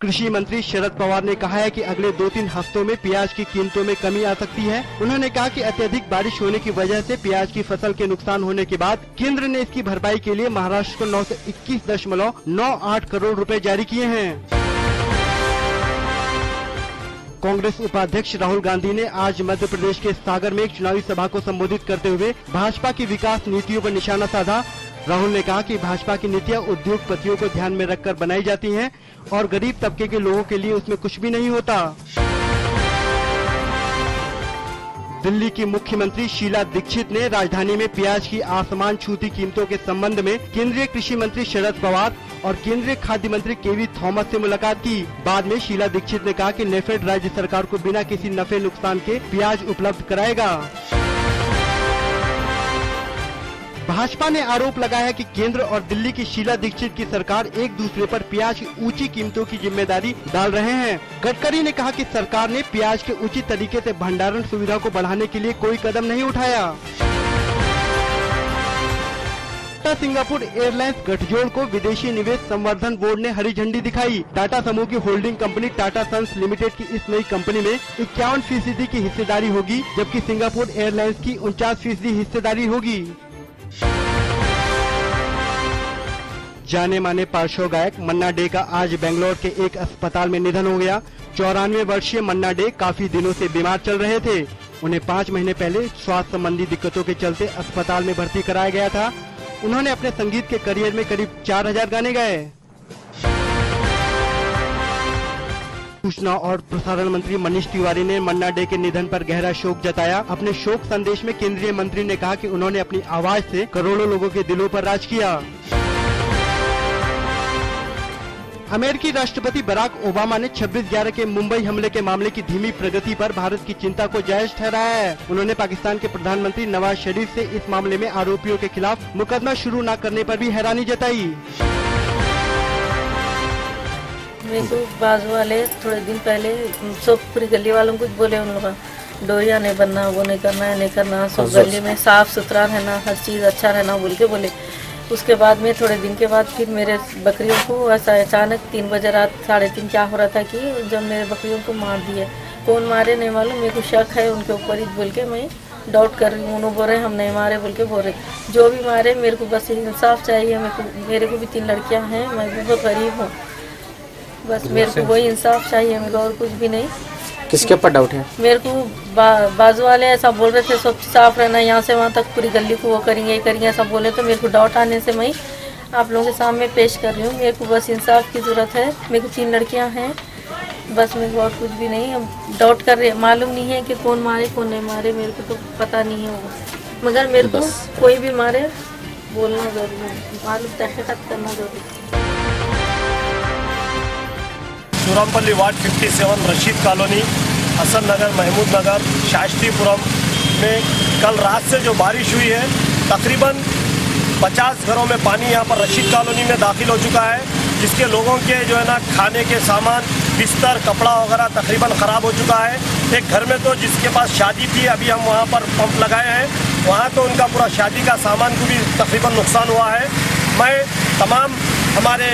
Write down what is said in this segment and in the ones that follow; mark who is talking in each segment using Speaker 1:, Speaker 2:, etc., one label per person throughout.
Speaker 1: कृषि मंत्री शरद पवार ने कहा है कि अगले 2-3 हफ्तों में प्याज की कीमतों में कमी आ सकती है। उन्होंने कहा कि अत्यधिक बारिश होने की वजह से प्याज की फसल के नुकसान होने के बाद केंद्र ने इसकी भरपाई के लिए महाराष्ट्र को 921.98 करोड़ रुपए जारी किए हैं। कांग्रेस उपाध्यक्ष राहुल गांधी ने आज मध्य प्रदेश के सागर में एक चुनावी सभा को संबोधित करते हुए भाजपा की विकास नीतियों पर निशाना साधा। राहुल ने कहा कि भाजपा की नीतियां उद्योगपतियों को ध्यान में रखकर बनाई जाती हैं और गरीब तबके के लोगों के लिए उसमें कुछ भी नहीं होता। दिल्ली की मुख्यमंत्री शीला दीक्षित ने राजधानी में प्याज की आसमान छूती कीमतों के संबंध में केंद्रीय कृषि मंत्री शरद पवार और केंद्रीय खाद्य मंत्री केवी थॉमस से मुलाकात की। बाद में शीला दीक्षित ने कहा कि नेफेड राज्य सरकार को बिना किसी नफे नुकसान के प्याज उपलब्ध कराएगा। भाजपा ने आरोप लगाया है कि केंद्र और दिल्ली की शीला दीक्षित की सरकार एक दूसरे पर प्याज की ऊंची कीमतों की जिम्मेदारी डाल रहे हैं। गडकरी ने कहा कि सरकार ने प्याज के उचित तरीके से भंडारण सुविधा को बढ़ाने के लिए कोई कदम नहीं उठाया। टाटा सिंगापुर एयरलाइंस गठजोड़ को विदेशी निवेश संवर्धन बोर्ड ने हरी झंडी दिखाई। टाटा समूह की holding company Tata sons limited की इस नई कंपनी में 51% की हिस्सेदारी होगी, जबकि सिंगापुर एयरलाइंस की 49% हिस्सेदारी होगी। जाने माने पार्श्व गायक मन्ना डे का आज बेंगलोर के एक अस्पताल में निधन हो गया। 94 वर्षीय मन्ना डे काफी दिनों से बीमार चल रहे थे। उन्हें 5 महीने पहले स्वास्थ्य संबंधी दिक्कतों के चलते अस्पताल में भर्ती कराया गया था। उन्होंने अपने संगीत के करियर में करीब 4000 गाने गाए। सूचना और प्रसारण मंत्री मनीष तिवारी ने मन्ना डे के निधन पर गहरा शोक जताया। अपने शोक संदेश में केंद्रीय मंत्री ने कहा कि उन्होंने अपनी आवाज से करोड़ों लोगों के दिलों पर राज किया। अमेरिकी राष्ट्रपति बराक ओबामा ने 26/11 के मुंबई हमले के मामले की धीमी प्रगति पर भारत की चिंता को जायज ठहराया है। उन्होंने पाकिस्तान के प्रधानमंत्री नवाज शरीफ से इस मामले में आरोपियों के खिलाफ मुकदमा शुरू न करने पर भी हैरानी जताई।
Speaker 2: मेरे को बाजू वाले थोड़े दिन पहले सब पूरी गली वालों को बोले, उन लोग डोरिया नहीं बनना, वो नहीं करना है, नहीं करना, सब गली में साफ सुथरा रहना, हर चीज़ अच्छा रहना बोल के बोले। उसके बाद में थोड़े दिन के बाद फिर मेरे बकरियों को ऐसा अचानक 3 बजे रात 3:30 क्या हो रहा था कि जब मेरे बकरियों को मार दिए। कौन मारे नहीं मालूम, मेरे को शक है उनके ऊपर ही बोल के मैं डाउट कर रही हूँ। उन्होंने बोल रहे हम नहीं मारे बोल के बोल रहे। जो भी मारे मेरे को बस इंसाफ चाहिए। मेरे को भी 3 लड़कियाँ हैं, मैं भी बहुत गरीब हूँ, बस मेरे को वही इंसाफ चाहिए, मेरे को और कुछ भी नहीं।
Speaker 3: किसके ऊपर डाउट है?
Speaker 2: मेरे को बाजू वाले ऐसा बोल रहे थे सब साफ रहना, यहाँ से वहाँ तक पूरी गली को वो करेंगे, ये करेंगे ऐसा बोले, तो मेरे को डाउट आने से मैं आप लोगों के सामने पेश कर रही हूँ। मेरे को बस इंसाफ की ज़रूरत है। मेरे को 3 लड़कियाँ हैं, बस मेरे को और कुछ भी नहीं। हम डाउट कर रहे, मालूम नहीं है कि कौन मारे कौन नहीं मारे, मेरे को तो पता नहीं है वो, मगर मेरे को कोई भी मारे बोलना जरूरी है, मालूम तहकीकात करना जरूरी है।
Speaker 4: सूरमपल्ली वार्ड 57 रशीद कॉलोनी, हसन नगर, महमूद नगर, शास्त्रीपुरम में कल रात से जो बारिश हुई है, तकरीबन 50 घरों में पानी यहाँ पर रशीद कॉलोनी में दाखिल हो चुका है, जिसके लोगों के जो है ना खाने के सामान, बिस्तर, कपड़ा वगैरह तकरीबन ख़राब हो चुका है। एक घर में तो जिसके पास शादी थी, अभी हम वहाँ पर पंप लगाए हैं, वहाँ तो उनका पूरा शादी का सामान को भी तकरीबन नुकसान हुआ है। मैं तमाम हमारे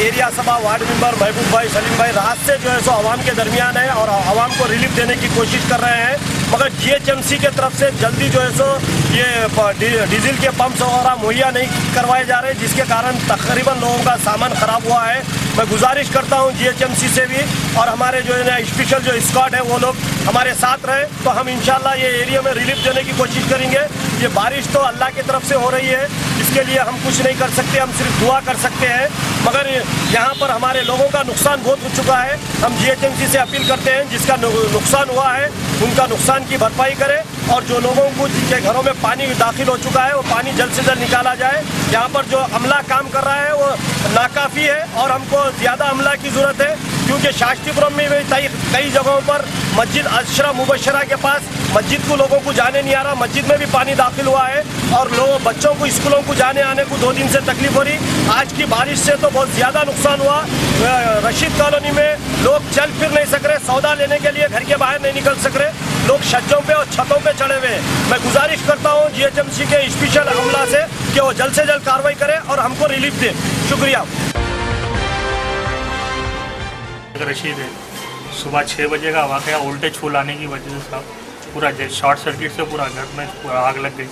Speaker 4: एरिया सभा वार्ड मेंबर महबूब भाई, सलीम भाई रात से जो है सो आवाम के दरमियान है और आवाम को रिलीफ देने की कोशिश कर रहे हैं, मगर GHMC के तरफ से जल्दी जो है सो ये डीजल के पंप्स वगैरह मुहैया नहीं करवाए जा रहे, जिसके कारण तकरीबन लोगों का सामान खराब हुआ है। मैं गुजारिश करता हूं GHMC से भी और हमारे जो है ना स्पेशल जो स्क्वाड है वो लोग हमारे साथ रहे, तो हम इंशाल्लाह ये एरिया में रिलीफ देने की कोशिश करेंगे। ये बारिश तो अल्लाह की तरफ से हो रही है, इसके लिए हम कुछ नहीं कर सकते, हम सिर्फ दुआ कर सकते हैं, मगर यहाँ पर हमारे लोगों का नुकसान बहुत हो चुका है। हम GHMC से अपील करते हैं जिसका नुकसान हुआ है उनका नुकसान की भरपाई करे, और जो लोगों को जिनके घरों में पानी दाखिल हो चुका है वो पानी जल्द से जल्द निकाला जाए। यहाँ पर जो अमला काम कर रहा है वो नाकाफ़ी है और हमको ज़्यादा अमला की ज़रूरत है, क्योंकि शास्त्रीपुरम में भी कई जगहों पर मस्जिद अशरा मुबशरा के पास मस्जिद को लोगों को जाने नहीं आ रहा, मस्जिद में भी पानी दाखिल हुआ है और लोगों बच्चों को स्कूलों को जाने आने को 2 दिन से तकलीफ हो रही। आज की बारिश से तो बहुत ज़्यादा नुकसान हुआ। रशीद कॉलोनी में लोग चल फिर नहीं सक रहे, सौदा लेने के लिए घर के बाहर नहीं निकल सक रहे, लोग छज्जों पे और छतों पे चढ़े हुए। मैं गुजारिश करता हूँ GHMC के स्पेशल अमला से कि वो जल्द से जल्द कार्रवाई करे और हमको रिलीफ दे। शुक्रिया।
Speaker 3: रशीद है। सुबह 6 बजे का वाक़या वोल्टेज फुल आने की वजह से साहब पूरा शॉर्ट सर्किट से पूरा घर में पूरा आग लग गई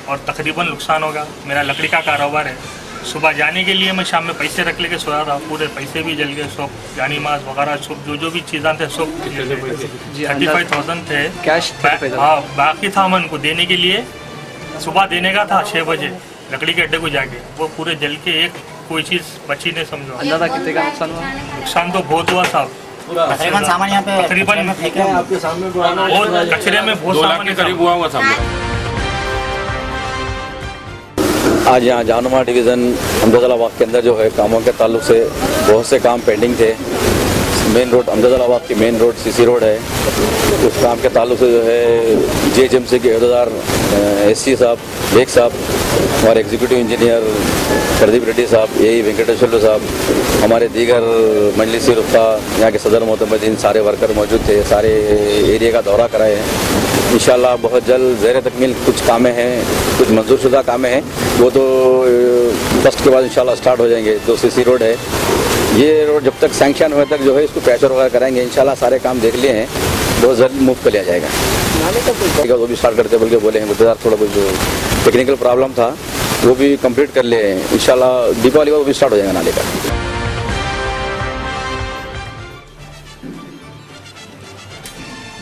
Speaker 3: और तकरीबन नुकसान होगा। मेरा लकड़ी का कारोबार है। सुबह जाने के लिए मैं शाम में पैसे रख लेके सोया था, पूरे पैसे भी जल गए, सब जानी मास वगैरह सब जो भी चीज़ें थे सब 35,000 थे कैश। हाँ, बाकी था मैं उनको देने के लिए, सुबह देने का था 6 बजे लकड़ी के अड्डे को जाके, वो पूरे जल के एक कोई चीज़ बची नहीं समझो।
Speaker 5: अंदाजा कितने का नुकसान हुआ?
Speaker 3: नुकसान तो बहुत हुआ साहब,
Speaker 6: तकरीबन सामान यहाँ पे
Speaker 3: तकरीबन
Speaker 4: आपके सामने
Speaker 3: बहुत कचरे में बहुत सामान करीब हुआ साहब।
Speaker 7: आज यहाँ जहानुमा डिवीज़न अहमदाबाद के अंदर जो है कामों के ताल्लुक से बहुत से काम पेंडिंग थे। मेन रोड अहमदाबाद की मेन रोड सीसी रोड है, उस काम के ताल्लुक से जो है जेएचएमसी के अहदेदार एससी साहब, बेग साहब, हमारे एग्जीक्यूटिव इंजीनियर प्रदीप रेड्डी साहब, यही वेंकटेश्वर साहब, हमारे दीगर मजलिसी रुख्ता, यहाँ के सदर मोहतमदीन, सारे वर्कर मौजूद थे। सारे एरिया का दौरा कराए हैं। इंशाल्लाह बहुत जल्द ज़ेर तकमील कुछ कामें हैं, कुछ मंजूरशुदा कामें हैं, वो तो फर्स्ट के बाद इंशाल्लाह स्टार्ट हो जाएंगे। जो सीसी रोड है, ये रोड जब तक सैंक्शन होने तक जो है इसको पैचर वगैरह कराएंगे। इंशाल्लाह सारे काम देख लिए हैं, बहुत जल्द मूव कर लिया जाएगा। वो भी स्टार्ट करते बोल के बोले हैं, गुजरात थोड़ा कुछ जो टेक्निकल प्रॉब्लम था वो भी कंप्लीट कर लिए हैं। इंशाल्लाह दीपावली वो भी स्टार्ट हो जाएगा नाले का।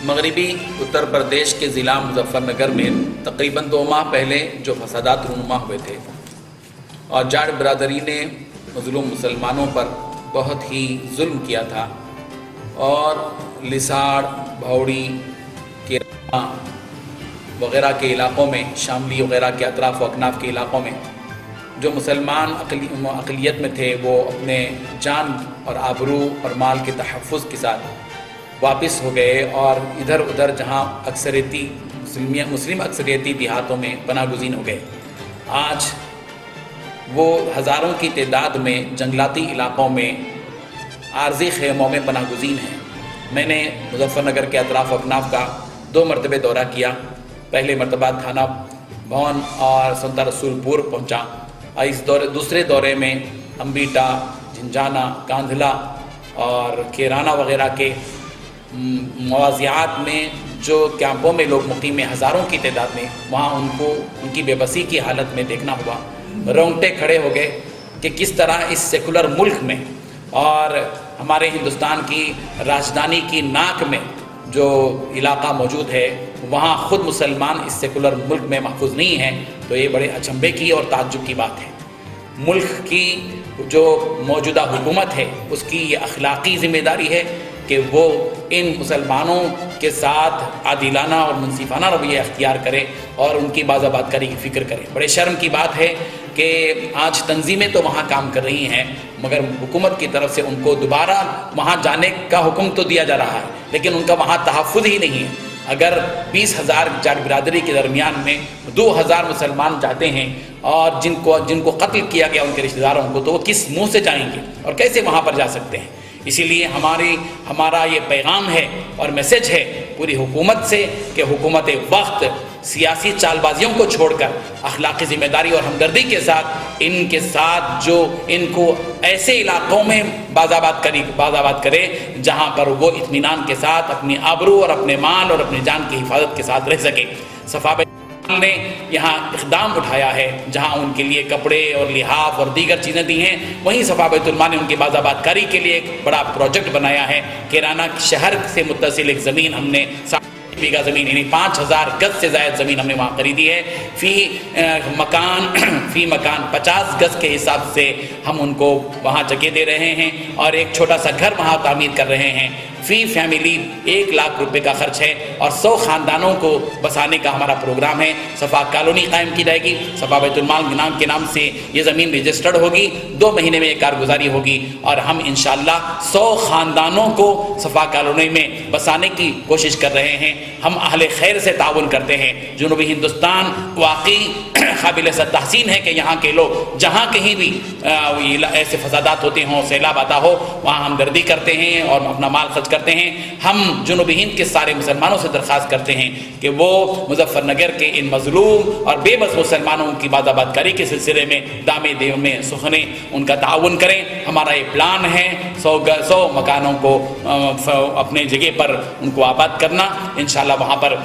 Speaker 8: मगरबी उत्तर प्रदेश के ज़िला मुजफ्फरनगर में तकरीबन 2 माह पहले जो फसादात रूनुमा हुए थे और जाट बरादरी ने मज़लूम मुसलमानों पर बहुत ही जुल्म किया था और लिसाड़, भौड़ी, केरमा वग़ैरह के इलाक़ों में, शामली वग़ैरह के अतराफ़ व अकनाफ़ के इलाक़ों में जो मुसलमान अक़लियत में थे वो अपने जान और आबरू और माल के तहफ़्फ़ुज़ के साथ वापस हो गए और इधर उधर जहाँ अक्सरियती मुस्लिम अक्सरियती देहातों में पनागुज़ीन हो गए। आज वो हज़ारों की तादाद में जंगलाती इलाक़ों में आर्जी खेमों में पनागुज़ीन हैं। मैंने मुजफ्फरनगर के अतराफ़ अकनाफ़ का 2 मरतबे दौरा किया। पहले मरतबा थाना भवन और संता रसूलपुर पहुँचा और इस दूसरे दौरे में अम्बिटा, झिंझाना, कांधला और केराना वग़ैरह के मवाज़ियात में जो कैंपों में लोग मुक़ीम हैं हज़ारों की तादाद में, वहाँ उनको उनकी बेबसी की हालत में देखना हुआ। रोंगटे खड़े हो गए कि किस तरह इस सेकुलर मुल्क में और हमारे हिंदुस्तान की राजधानी की नाक में जो इलाका मौजूद है वहाँ ख़ुद मुसलमान इस सेकुलर मुल्क में महफूज नहीं है। तो ये बड़े अचंभे की और ताज्जुब की बात है। मुल्क की जो मौजूदा हुकूमत है उसकी ये अखलाक़ी ज़िम्मेदारी है कि वो इन मुसलमानों के साथ आदिलाना और मुनसिफाना रवैया अख्तियार करे और उनकी बाज़ाबादकारी की फ़िक्र करे। बड़े शर्म की बात है कि आज तंजीमें तो वहाँ काम कर रही हैं मगर हुकूमत की तरफ से उनको दोबारा वहाँ जाने का हुक्म तो दिया जा रहा है लेकिन उनका वहाँ तहफ़्फ़ुज़ ही नहीं है। अगर 20,000 जाट बिरादरी के दरमियान में 2,000 मुसलमान जाते हैं और जिनको कत्ल किया गया उनके रिश्तेदारों को, तो वो किस मुँह से जाएंगे और कैसे वहाँ पर जा सकते हैं। इसीलिए हमारा ये पैगाम है और मैसेज है पूरी हुकूमत से कि हुकूमत वक्त सियासी चालबाजियों को छोड़कर अखलाकी ज़िम्मेदारी और हमदर्दी के साथ इनके साथ जो इनको ऐसे इलाक़ों में बाज़ाबाद करे जहाँ पर वो इत्मीनान के साथ अपनी आबरू और अपने माल और अपनी जान की हिफाजत के साथ रह सके। सफ़ा ने यहाँ इक़दाम उठाया है जहाँ उनके लिए कपड़े और लिहाफ और दीगर चीज़ें दी हैं, वहीं सफ़ा बैतुल माल ने उनकी बाज़ाबादकारी के लिए एक बड़ा प्रोजेक्ट बनाया है। केराना शहर से मुत्तसिल एक ज़मीन हमने बीघा ज़मीन यानी 5,000 गज से ज़ायद ज़मीन हमने वहाँ खरीदी है। फ़ी मकान 50 गज के हिसाब से हम उनको वहाँ जगह दे रहे हैं और एक छोटा सा घर वहाँ तामीर कर रहे हैं। फ़ी फैमिली 1 लाख रुपए का खर्च है और 100 ख़ानदानों को बसाने का हमारा प्रोग्राम है। सफ़ा कॉलोनी कायम की जाएगी, सफ़ा बैतुल माल के नाम से ये ज़मीन रजिस्टर्ड होगी, 2 महीने में ये कारगुजारी होगी और हम इंशाअल्लाह 100 ख़ानदानों को सफ़ा कॉलोनी में बसाने की कोशिश कर रहे हैं। हम अहले खैर से ताउन करते हैं। जुनूबी हिंदुस्तान वाकई काबिल तहसीन है कि यहाँ के लोग जहाँ कहीं भी ऐसे फसादात होते हों, सैलाब आता हो, वहाँ हमदर्दी करते हैं और अपना माल खर्च करते हैं। हम जुनूबी हिंद के सारे मुसलमानों से दरख्वास्त करते हैं कि वो मुजफ्फरनगर के इन मजलूम और बेबस मुसलमानों की बादाबादकारी के सिलसिले में दामे देव में सुखने उनका ताउन करें। हमारा ये प्लान है 100 मकानों को अपने जगह पर उनको आबाद करना। इंशाल्लाह वहाँ पर